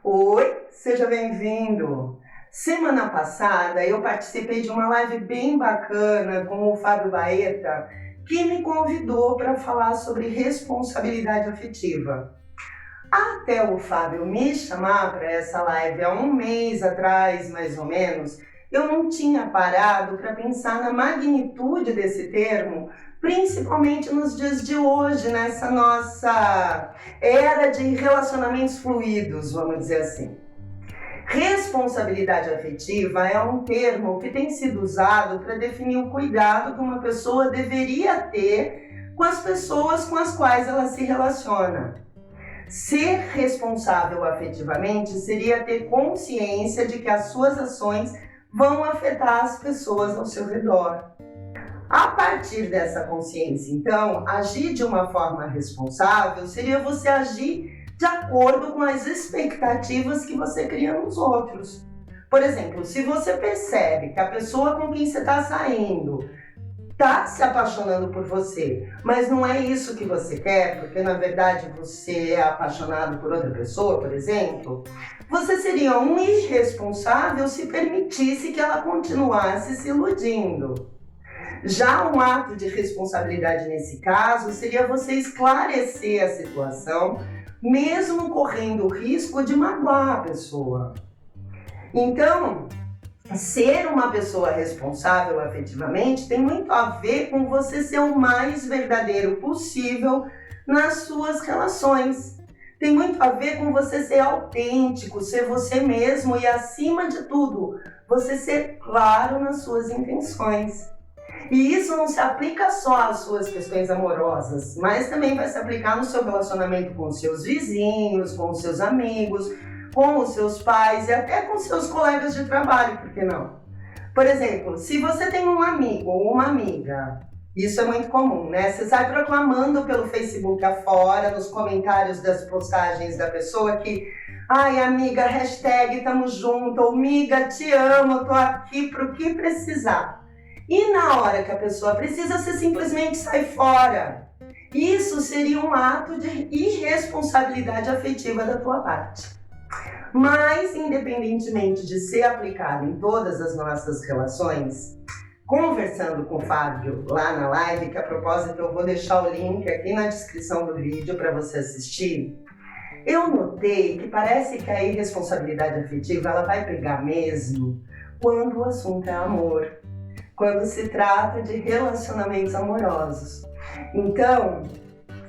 Oi, seja bem-vindo! Semana passada eu participei de uma live bem bacana com o Fábio Baeta, que me convidou para falar sobre responsabilidade afetiva. Até o Fábio me chamar para essa live há um mês atrás, mais ou menos, eu não tinha parado para pensar na magnitude desse termo, principalmente nos dias de hoje, nessa nossa era de relacionamentos fluidos, vamos dizer assim. Responsabilidade afetiva é um termo que tem sido usado para definir o cuidado que uma pessoa deveria ter com as pessoas com as quais ela se relaciona. Ser responsável afetivamente seria ter consciência de que as suas ações vão afetar as pessoas ao seu redor. A partir dessa consciência, então, agir de uma forma responsável seria você agir de acordo com as expectativas que você cria nos outros. Por exemplo, se você percebe que a pessoa com quem você está saindo está se apaixonando por você, mas não é isso que você quer, porque na verdade você é apaixonado por outra pessoa, por exemplo, você seria um irresponsável se permitisse que ela continuasse se iludindo. Já um ato de responsabilidade nesse caso seria você esclarecer a situação, mesmo correndo o risco de magoar a pessoa. Então, ser uma pessoa responsável afetivamente tem muito a ver com você ser o mais verdadeiro possível nas suas relações. Tem muito a ver com você ser autêntico, ser você mesmo e, acima de tudo, você ser claro nas suas intenções. E isso não se aplica só às suas questões amorosas, mas também vai se aplicar no seu relacionamento com os seus vizinhos, com os seus amigos, com os seus pais e até com seus colegas de trabalho, por que não? Por exemplo, se você tem um amigo ou uma amiga, isso é muito comum, né? Você sai proclamando pelo Facebook afora, nos comentários das postagens da pessoa que ai, amiga, hashtag tamo junto, ou miga, te amo, tô aqui pro que precisar. E na hora que a pessoa precisa, você simplesmente sai fora. Isso seria um ato de irresponsabilidade afetiva da tua parte. Mas, independentemente de ser aplicado em todas as nossas relações, conversando com o Fábio lá na live, que a propósito eu vou deixar o link aqui na descrição do vídeo para você assistir, eu notei que parece que a irresponsabilidade afetiva ela vai pegar mesmo quando o assunto é amor, quando se trata de relacionamentos amorosos. Então,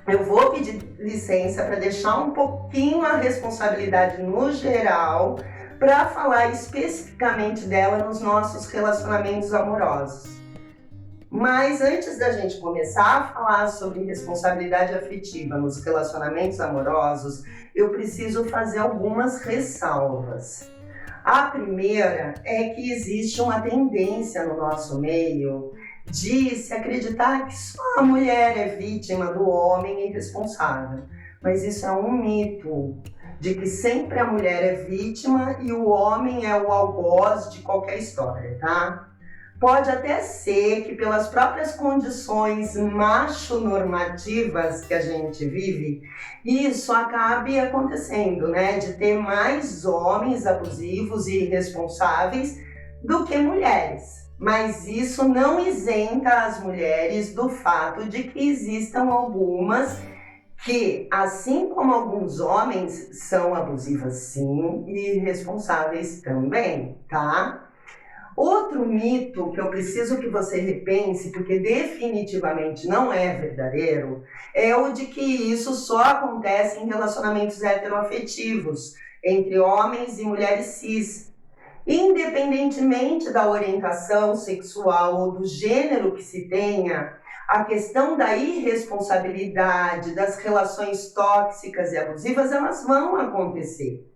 eu vou pedir licença para deixar um pouquinho a responsabilidade no geral para falar especificamente dela nos nossos relacionamentos amorosos. Mas antes da gente começar a falar sobre responsabilidade afetiva nos relacionamentos amorosos, eu preciso fazer algumas ressalvas. A primeira é que existe uma tendência no nosso meio de se acreditar que só a mulher é vítima do homem irresponsável. Mas isso é um mito, de que sempre a mulher é vítima e o homem é o algoz de qualquer história, tá? Pode até ser que pelas próprias condições macho-normativas que a gente vive, isso acabe acontecendo, né? De ter mais homens abusivos e irresponsáveis do que mulheres. Mas isso não isenta as mulheres do fato de que existam algumas que, assim como alguns homens, são abusivas sim e irresponsáveis também, tá? Outro mito que eu preciso que você repense, porque definitivamente não é verdadeiro, é o de que isso só acontece em relacionamentos heteroafetivos, entre homens e mulheres cis. Independentemente da orientação sexual ou do gênero que se tenha, a questão da irresponsabilidade, das relações tóxicas e abusivas, elas vão acontecer.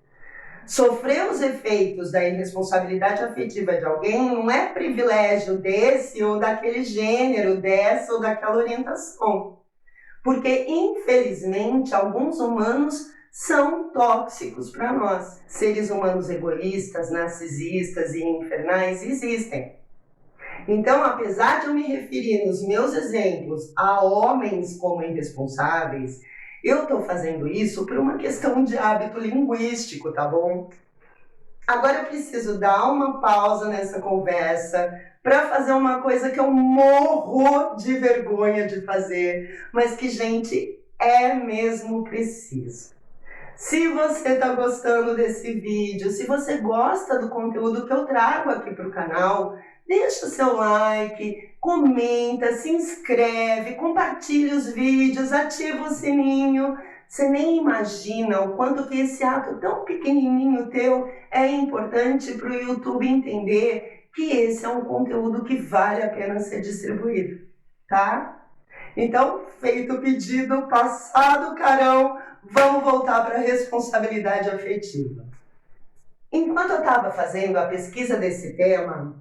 Sofrer os efeitos da irresponsabilidade afetiva de alguém não é privilégio desse ou daquele gênero, dessa ou daquela orientação. Porque, infelizmente, alguns humanos são tóxicos para nós. Seres humanos egoístas, narcisistas e infernais existem. Então, apesar de eu me referir nos meus exemplos a homens como irresponsáveis, eu estou fazendo isso por uma questão de hábito linguístico, tá bom? Agora eu preciso dar uma pausa nessa conversa para fazer uma coisa que eu morro de vergonha de fazer, mas que, gente, é mesmo preciso. Se você está gostando desse vídeo, se você gosta do conteúdo que eu trago aqui para o canal, deixa o seu like, comenta, se inscreve, compartilha os vídeos, ativa o sininho. Você nem imagina o quanto que esse ato tão pequenininho teu é importante para o YouTube entender que esse é um conteúdo que vale a pena ser distribuído, tá? Então, feito o pedido, passado o carão, vamos voltar para a responsabilidade afetiva. Enquanto eu estava fazendo a pesquisa desse tema,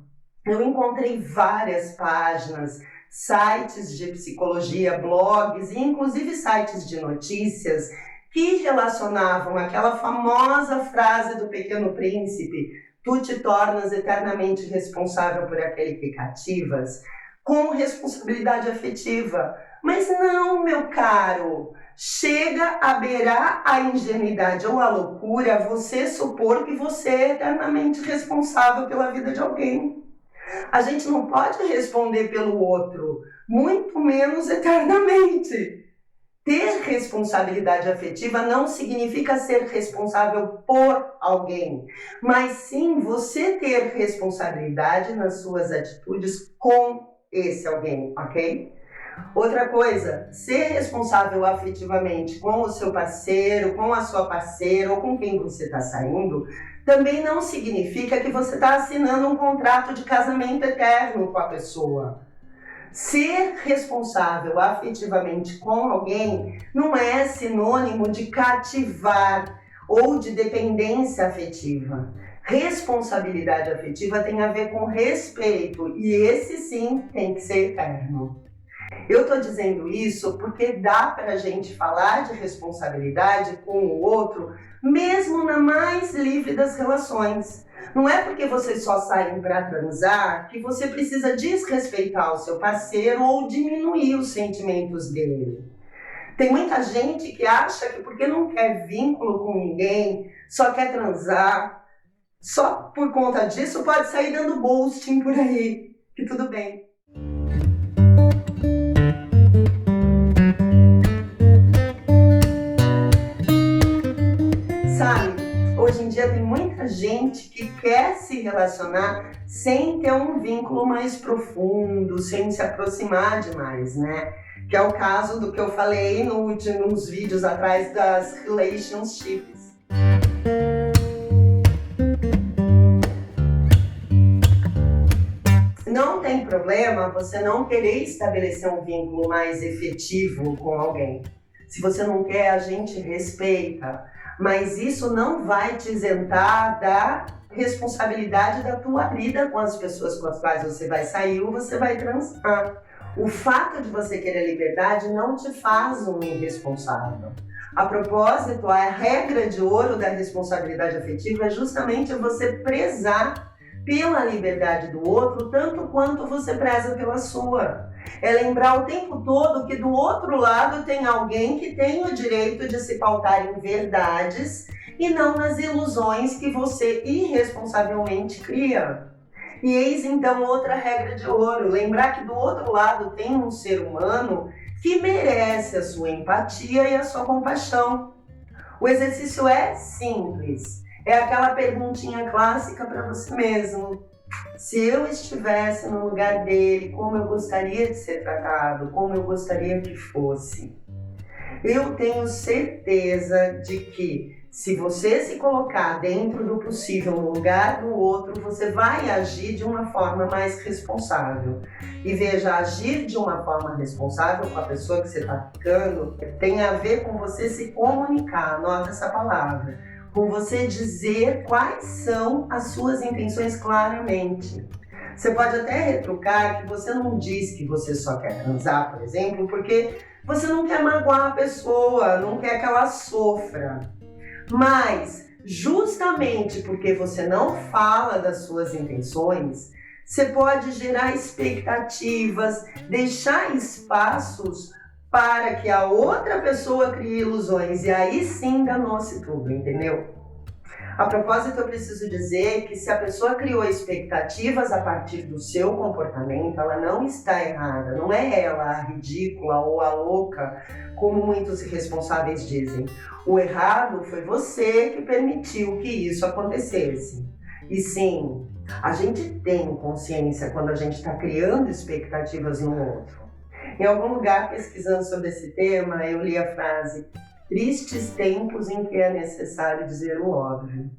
eu encontrei várias páginas, sites de psicologia, blogs e inclusive sites de notícias que relacionavam aquela famosa frase do Pequeno Príncipe, tu te tornas eternamente responsável por aquele que cativas, com responsabilidade afetiva. Mas não, meu caro, chega a beirar a ingenuidade ou a loucura você supor que você é eternamente responsável pela vida de alguém. A gente não pode responder pelo outro, muito menos eternamente. Ter responsabilidade afetiva não significa ser responsável por alguém, mas sim você ter responsabilidade nas suas atitudes com esse alguém, ok? Outra coisa, ser responsável afetivamente com o seu parceiro, com a sua parceira ou com quem você está saindo, também não significa que você está assinando um contrato de casamento eterno com a pessoa. Ser responsável afetivamente com alguém não é sinônimo de cativar ou de dependência afetiva. Responsabilidade afetiva tem a ver com respeito e esse sim tem que ser eterno. Eu estou dizendo isso porque dá para a gente falar de responsabilidade com o outro, mesmo na mais livre das relações. Não é porque vocês só saem para transar que você precisa desrespeitar o seu parceiro ou diminuir os sentimentos dele. Tem muita gente que acha que porque não quer vínculo com ninguém, só quer transar, só por conta disso pode sair dando ghosting por aí, que tudo bem. Hoje em dia tem muita gente que quer se relacionar sem ter um vínculo mais profundo, sem se aproximar demais, né? Que é o caso do que eu falei nos vídeos atrás das relationships. Não tem problema você não querer estabelecer um vínculo mais efetivo com alguém. Se você não quer, a gente respeita. Mas isso não vai te isentar da responsabilidade da tua vida com as pessoas com as quais você vai sair ou você vai transar. O fato de você querer liberdade não te faz um irresponsável. A propósito, a regra de ouro da responsabilidade afetiva é justamente você prezar pela liberdade do outro tanto quanto você preza pela sua. É lembrar o tempo todo que do outro lado tem alguém que tem o direito de se pautar em verdades e não nas ilusões que você irresponsavelmente cria. E eis então outra regra de ouro, lembrar que do outro lado tem um ser humano que merece a sua empatia e a sua compaixão. O exercício é simples, é aquela perguntinha clássica para você mesmo. Se eu estivesse no lugar dele, como eu gostaria de ser tratado, como eu gostaria que fosse? Eu tenho certeza de que se você se colocar dentro do possível no lugar do outro, você vai agir de uma forma mais responsável. E veja, agir de uma forma responsável com a pessoa que você está ficando tem a ver com você se comunicar, anota essa palavra. Com você dizer quais são as suas intenções claramente. Você pode até retrucar que você não diz que você só quer transar, por exemplo, porque você não quer magoar a pessoa, não quer que ela sofra. Mas, justamente porque você não fala das suas intenções, Você pode gerar expectativas, deixar espaços para que a outra pessoa crie ilusões, e aí sim danou-se tudo, entendeu? A propósito, eu preciso dizer que se a pessoa criou expectativas a partir do seu comportamento, ela não está errada, não é ela a ridícula ou a louca, como muitos irresponsáveis dizem. O errado foi você que permitiu que isso acontecesse. E sim, a gente tem consciência quando a gente está criando expectativas no outro. Em algum lugar, pesquisando sobre esse tema, eu li a frase: tristes tempos em que é necessário dizer o óbvio.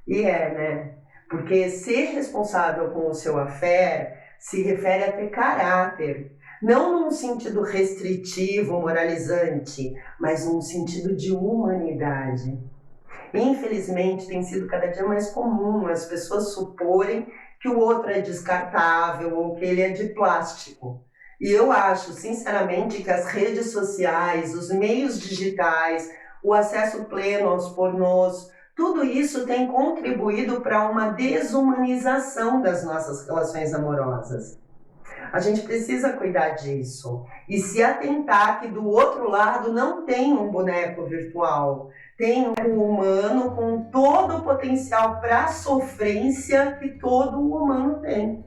E né? Porque ser responsável com o seu affair se refere a ter caráter. Não num sentido restritivo, moralizante, mas num sentido de humanidade. Infelizmente, tem sido cada dia mais comum as pessoas suporem que o outro é descartável ou que ele é de plástico. E eu acho, sinceramente, que as redes sociais, os meios digitais, o acesso pleno aos pornôs, tudo isso tem contribuído para uma desumanização das nossas relações amorosas. A gente precisa cuidar disso e se atentar que do outro lado não tem um boneco virtual, tem um humano com todo o potencial para sofrência que todo humano tem.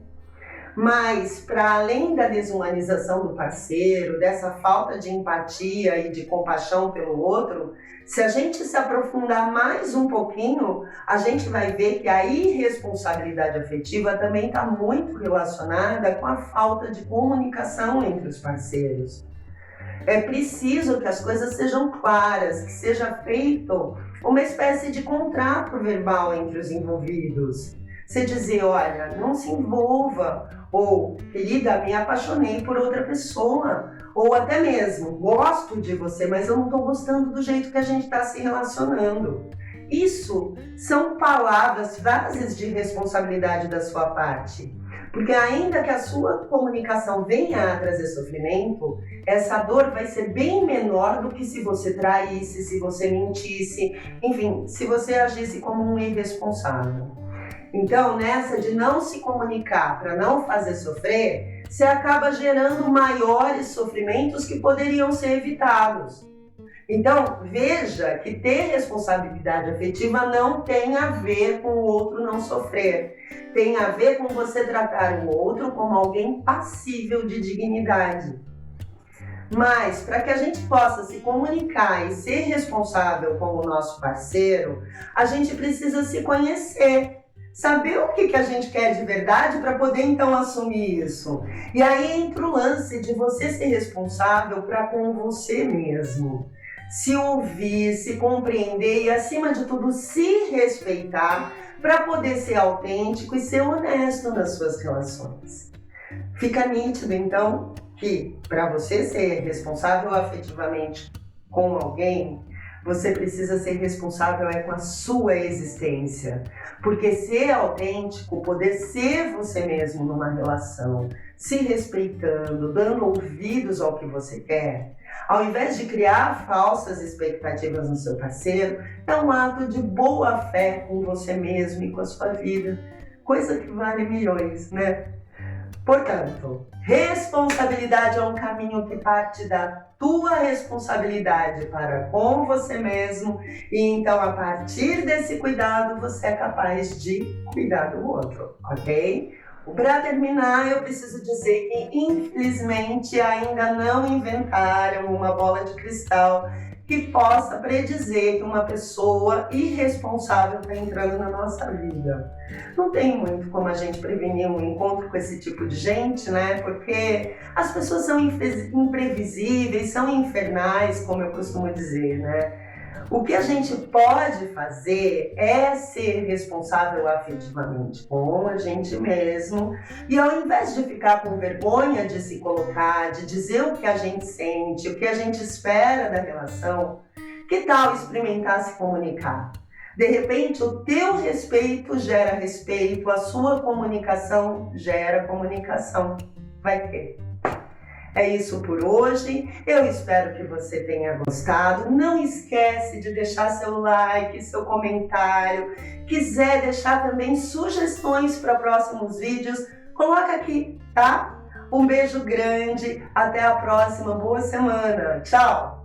Mas, para além da desumanização do parceiro, dessa falta de empatia e de compaixão pelo outro, se a gente se aprofundar mais um pouquinho, a gente vai ver que a irresponsabilidade afetiva também está muito relacionada com a falta de comunicação entre os parceiros. É preciso que as coisas sejam claras, que seja feito uma espécie de contrato verbal entre os envolvidos. Você dizer, olha, não se envolva, ou, querida, me apaixonei por outra pessoa, ou até mesmo, gosto de você, mas eu não estou gostando do jeito que a gente está se relacionando. Isso são palavras, frases de responsabilidade da sua parte. Porque ainda que a sua comunicação venha a trazer sofrimento, essa dor vai ser bem menor do que se você traísse, se você mentisse, enfim, se você agisse como um irresponsável. Então, nessa de não se comunicar para não fazer sofrer, você acaba gerando maiores sofrimentos que poderiam ser evitados. Então, veja que ter responsabilidade afetiva não tem a ver com o outro não sofrer. Tem a ver com você tratar o outro como alguém passível de dignidade. Mas, para que a gente possa se comunicar e ser responsável com o nosso parceiro, a gente precisa se conhecer. Saber o que a gente quer de verdade para poder então assumir isso. E aí entra o lance de você ser responsável para com você mesmo. Se ouvir, se compreender e, acima de tudo, se respeitar para poder ser autêntico e ser honesto nas suas relações. Fica nítido, então, que para você ser responsável afetivamente com alguém, você precisa ser responsável com a sua existência. Porque ser autêntico, poder ser você mesmo numa relação, se respeitando, dando ouvidos ao que você quer, ao invés de criar falsas expectativas no seu parceiro, é um ato de boa fé com você mesmo e com a sua vida. Coisa que vale milhões, né? Portanto, responsabilidade é um caminho que parte da tua responsabilidade para com você mesmo e então a partir desse cuidado você é capaz de cuidar do outro, ok? Para terminar, eu preciso dizer que infelizmente ainda não inventaram uma bola de cristal que possa predizer que uma pessoa irresponsável está entrando na nossa vida. Não tem muito como a gente prevenir um encontro com esse tipo de gente, né? Porque as pessoas são imprevisíveis, são infernais, como eu costumo dizer, né? O que a gente pode fazer é ser responsável afetivamente com a gente mesmo e ao invés de ficar com vergonha de se colocar, de dizer o que a gente sente, o que a gente espera da relação, que tal experimentar se comunicar? De repente, o teu respeito gera respeito, a sua comunicação gera comunicação. Vai ter. É isso por hoje. Eu espero que você tenha gostado. Não esquece de deixar seu like, seu comentário. Quiser deixar também sugestões para próximos vídeos, coloca aqui, tá? Um beijo grande. Até a próxima. Boa semana. Tchau!